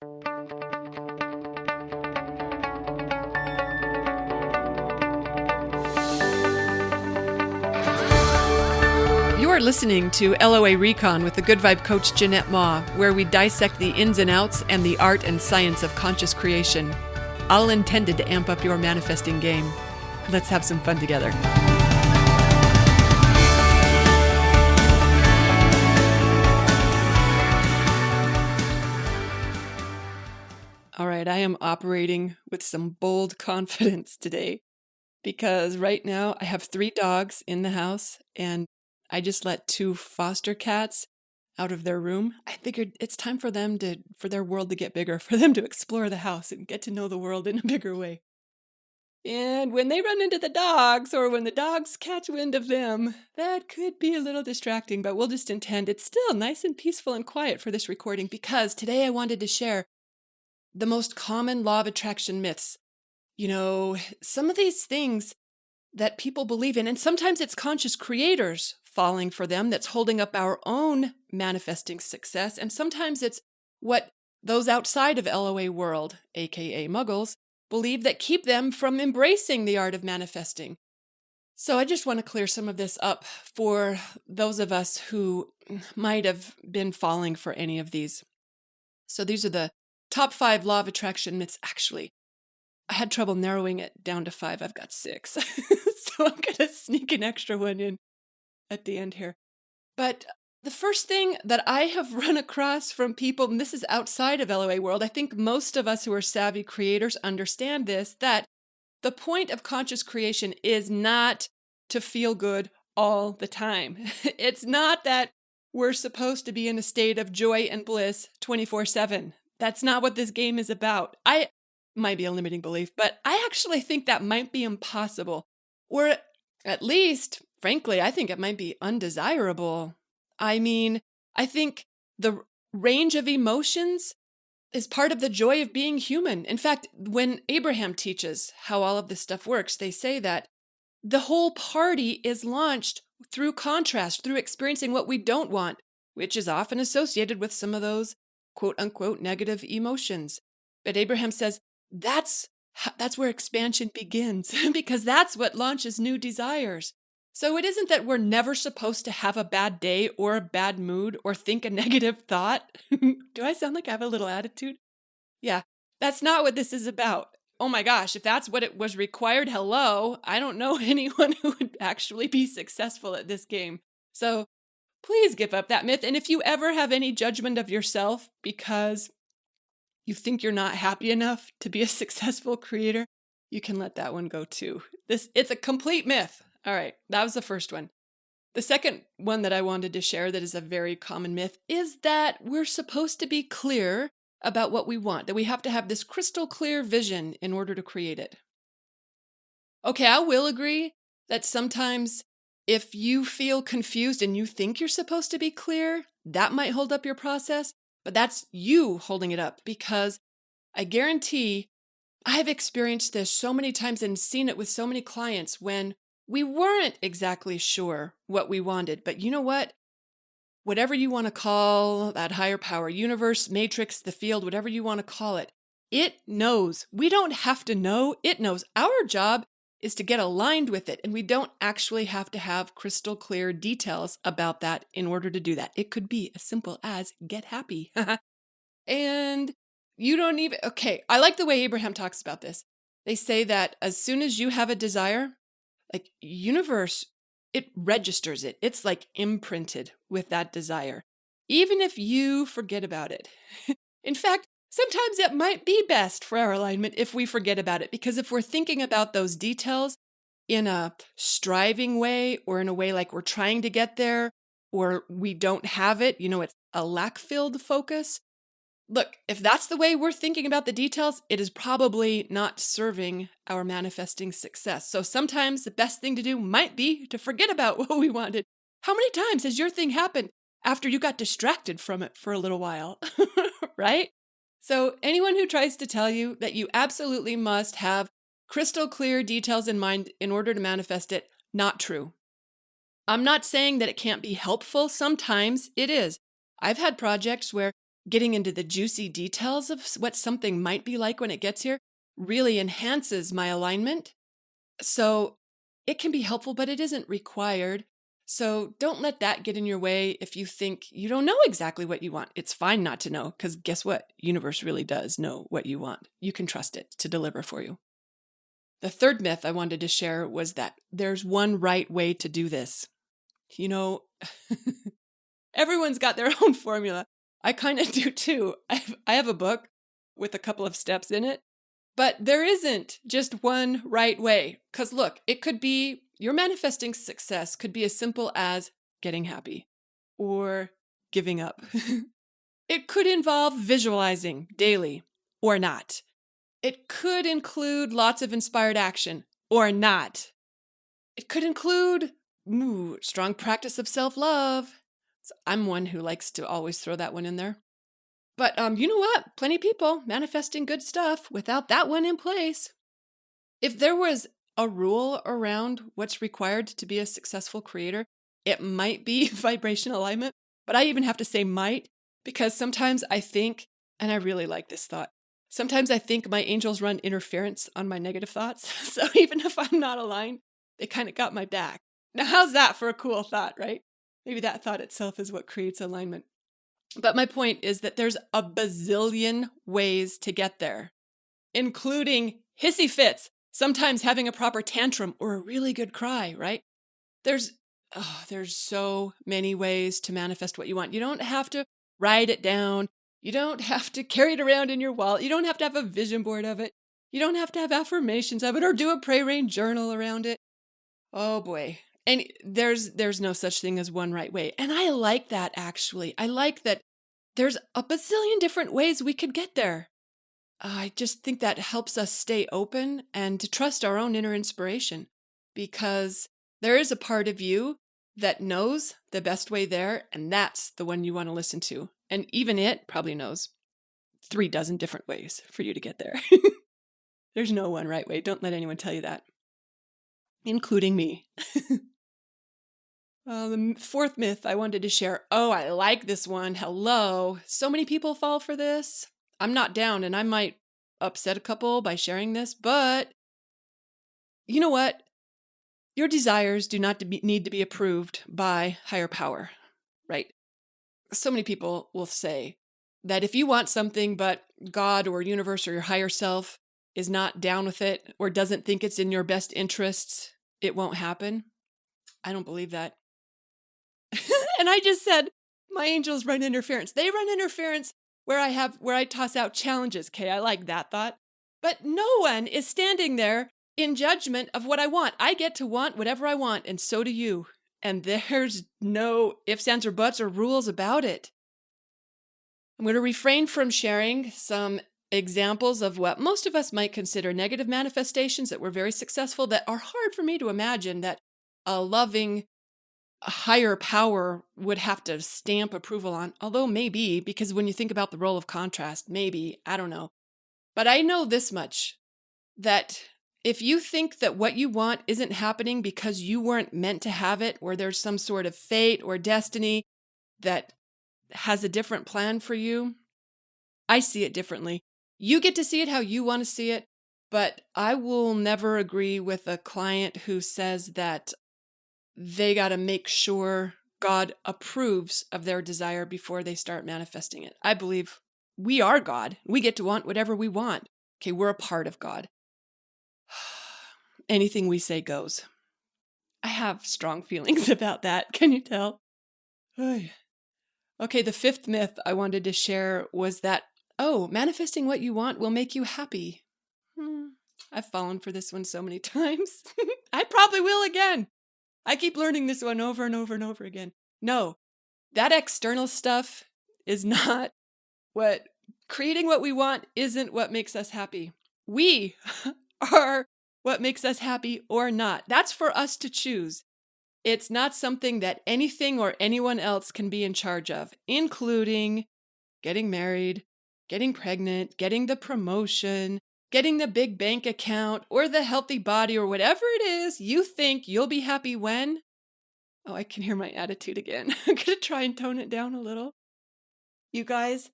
You are listening to LOA Recon with the Good Vibe coach Jeanette Ma, where we dissect the ins and outs and the art and science of conscious creation, all intended to amp up your manifesting game. Let's have some fun together. All right, I am operating with some bold confidence today because right now I have 3 dogs in the house and I just let 2 foster cats out of their room. I figured it's time for them for their world to get bigger, for them to explore the house and get to know the world in a bigger way. And when they run into the dogs, or when the dogs catch wind of them, that could be a little distracting, but we'll just intend it's still nice and peaceful and quiet for this recording because today I wanted to share the most common law of attraction myths. You know, some of these things that people believe in, and sometimes it's conscious creators falling for them that's holding up our own manifesting success, and sometimes it's what those outside of LOA world, aka muggles, believe that keep them from embracing the art of manifesting. So I just want to clear some of this up for those of us who might have been falling for any of these. So these are the top 5 law of attraction myths. Actually, I had trouble narrowing it down to 5. I've got 6. So I'm going to sneak an extra one in at the end here. But the first thing that I have run across from people, and this is outside of LOA world, I think most of us who are savvy creators understand this, that the point of conscious creation is not to feel good all the time. It's not that we're supposed to be in a state of joy and bliss 24/7. That's not what this game is about. I might be a limiting belief, but I actually think that might be impossible. Or at least, frankly, I think it might be undesirable. I mean, I think the range of emotions is part of the joy of being human. In fact, when Abraham teaches how all of this stuff works, they say that the whole party is launched through contrast, through experiencing what we don't want, which is often associated with some of those quote unquote negative emotions. But Abraham says that's where expansion begins because that's what launches new desires. So it isn't that we're never supposed to have a bad day or a bad mood or think a negative thought. Do I sound like I have a little attitude? Yeah, that's not what this is about. Oh my gosh, if that's what it was required, hello, I don't know anyone who would actually be successful at this game. So please give up that myth. And if you ever have any judgment of yourself because you think you're not happy enough to be a successful creator, you can let that one go too. It's a complete myth. All right, that was the first one. The second one that I wanted to share that is a very common myth is that we're supposed to be clear about what we want, that we have to have this crystal clear vision in order to create it. Okay, I will agree that sometimes if you feel confused and you think you're supposed to be clear, that might hold up your process, but that's you holding it up because I guarantee I've experienced this so many times and seen it with so many clients when we weren't exactly sure what we wanted. But you know what? Whatever you want to call that higher power, universe, matrix, the field, whatever you want to call it, it knows. We don't have to know. It knows. Our job is to get aligned with it. And we don't actually have to have crystal clear details about that in order to do that. It could be as simple as get happy. And you don't even, okay, I like the way Abraham talks about this. They say that as soon as you have a desire, like universe, it registers it. It's like imprinted with that desire, even if you forget about it. In fact, sometimes it might be best for our alignment if we forget about it, because if we're thinking about those details in a striving way or in a way like we're trying to get there or we don't have it, it's a lack-filled focus. Look, if that's the way we're thinking about the details, it is probably not serving our manifesting success. So sometimes the best thing to do might be to forget about what we wanted. How many times has your thing happened after you got distracted from it for a little while, right? So anyone who tries to tell you that you absolutely must have crystal clear details in mind in order to manifest it, not true. I'm not saying that it can't be helpful. Sometimes it is. I've had projects where getting into the juicy details of what something might be like when it gets here really enhances my alignment. So it can be helpful, but it isn't required. So don't let that get in your way if you think you don't know exactly what you want. It's fine not to know, because guess what? Universe really does know what you want. You can trust it to deliver for you. The third myth I wanted to share was that there's one right way to do this. You know, everyone's got their own formula. I kind of do too. I have a book with a couple of steps in it, but there isn't just one right way. Because look, it could be your manifesting success could be as simple as getting happy or giving up. It could involve visualizing daily or not. It could include lots of inspired action or not. It could include strong practice of self-love. So I'm one who likes to always throw that one in there. But you know what? Plenty of people manifesting good stuff without that one in place. If there was a rule around what's required to be a successful creator, it might be vibration alignment. But I even have to say might, because sometimes I think, and I really like this thought, sometimes I think my angels run interference on my negative thoughts. So even if I'm not aligned, they kind of got my back. Now, how's that for a cool thought, right? Maybe that thought itself is what creates alignment. But my point is that there's a bazillion ways to get there, including hissy fits, sometimes having a proper tantrum or a really good cry, right? There's so many ways to manifest what you want. You don't have to write it down. You don't have to carry it around in your wallet. You don't have to have a vision board of it. You don't have to have affirmations of it or do a prayer rain journal around it. Oh boy. And there's no such thing as one right way. And I like that, actually. I like that there's a bazillion different ways we could get there. I just think that helps us stay open and to trust our own inner inspiration, because there is a part of you that knows the best way there, and that's the one you want to listen to. And even it probably knows 3 dozen different ways for you to get there. There's no one right way. Don't let anyone tell you that, including me. The fourth myth I wanted to share. Oh, I like this one. Hello. So many people fall for this. I'm not down, and I might upset a couple by sharing this, but you know what? Your desires do not need to be approved by higher power, right? So many people will say that if you want something, but God or universe or your higher self is not down with it or doesn't think it's in your best interests, it won't happen. I don't believe that. And I just said, my angels run interference. They run interference where I toss out challenges. Okay, I like that thought. But no one is standing there in judgment of what I want. I get to want whatever I want, and so do you. And there's no ifs, ands, or buts or rules about it. I'm going to refrain from sharing some examples of what most of us might consider negative manifestations that were very successful, that are hard for me to imagine that a loving, a higher power would have to stamp approval on, although maybe, because when you think about the role of contrast, maybe, I don't know. But I know this much, that if you think that what you want isn't happening because you weren't meant to have it, or there's some sort of fate or destiny that has a different plan for you, I see it differently. You get to see it how you want to see it, but I will never agree with a client who says that they got to make sure God approves of their desire before they start manifesting it. I believe we are God. We get to want whatever we want. Okay, we're a part of God. Anything we say goes. I have strong feelings about that. Can you tell? Okay, the fifth myth I wanted to share was that, manifesting what you want will make you happy. I've fallen for this one so many times. I probably will again. I keep learning this one over and over and over again. No, that external stuff is not what, creating what we want isn't what makes us happy. We are what makes us happy or not. That's for us to choose. It's not something that anything or anyone else can be in charge of, including getting married, getting pregnant, getting the promotion, getting the big bank account, or the healthy body, or whatever it is you think you'll be happy when. Oh, I can hear my attitude again. I'm going to try and tone it down a little. You guys,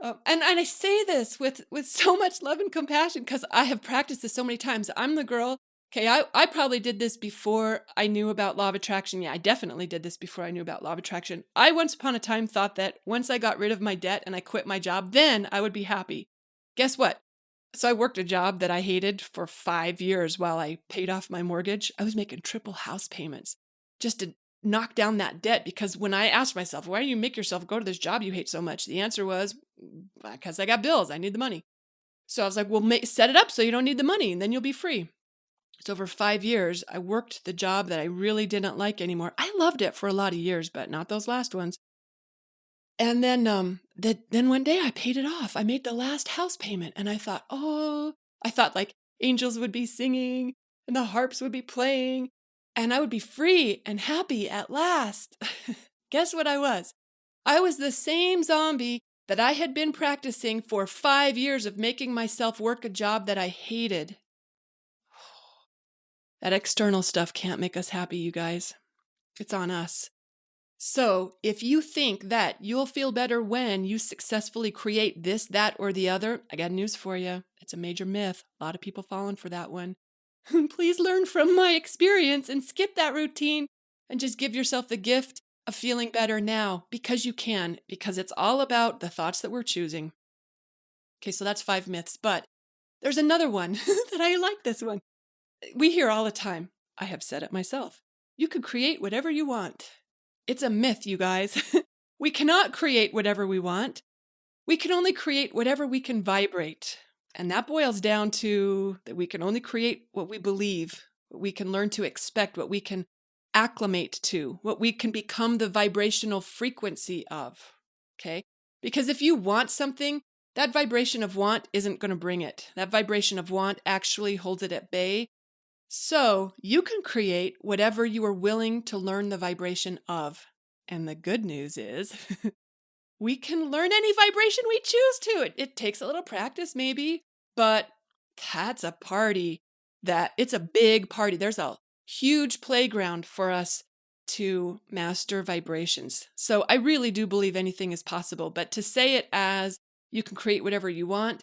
And I say this with so much love and compassion because I have practiced this so many times. I'm the girl. Okay, I probably did this before I knew about law of attraction. Yeah, I definitely did this before I knew about law of attraction. I once upon a time thought that once I got rid of my debt and I quit my job, then I would be happy. Guess what? So I worked a job that I hated for 5 years while I paid off my mortgage. I was making triple house payments just to knock down that debt because when I asked myself, why do you make yourself go to this job you hate so much? The answer was, because I got bills. I need the money. So I was like, well, set it up so you don't need the money and then you'll be free. So for 5 years, I worked the job that I really didn't like anymore. I loved it for a lot of years, but not those last ones. And then one day I paid it off. I made the last house payment and I thought, oh, I thought like angels would be singing and the harps would be playing and I would be free and happy at last. Guess what I was? I was the same zombie that I had been practicing for 5 years of making myself work a job that I hated. That external stuff can't make us happy, you guys. It's on us. So if you think that you'll feel better when you successfully create this, that, or the other, I got news for you. It's a major myth. A lot of people falling for that one. Please learn from my experience and skip that routine and just give yourself the gift of feeling better now because you can, because it's all about the thoughts that we're choosing. Okay, so that's 5 myths, but there's another one that I like this one. We hear all the time, I have said it myself, you can create whatever you want. It's a myth, you guys. We cannot create whatever we want. We can only create whatever we can vibrate. And that boils down to that we can only create what we believe, what we can learn to expect, what we can acclimate to, what we can become the vibrational frequency of. Okay? Because if you want something, that vibration of want isn't going to bring it. That vibration of want actually holds it at bay. So you can create whatever you are willing to learn the vibration of. And the good news is we can learn any vibration we choose to. It takes a little practice maybe, but that's a party it's a big party. There's a huge playground for us to master vibrations. So I really do believe anything is possible, but to say it as you can create whatever you want,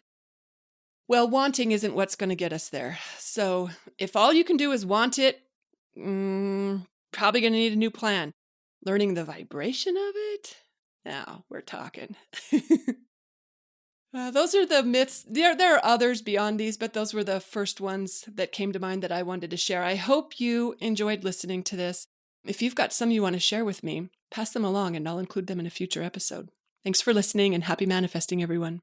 well, wanting isn't what's going to get us there. So if all you can do is want it, probably going to need a new plan. Learning the vibration of it? Now we're talking. Those are the myths. There are others beyond these, but those were the first ones that came to mind that I wanted to share. I hope you enjoyed listening to this. If you've got some you want to share with me, pass them along and I'll include them in a future episode. Thanks for listening and happy manifesting, everyone.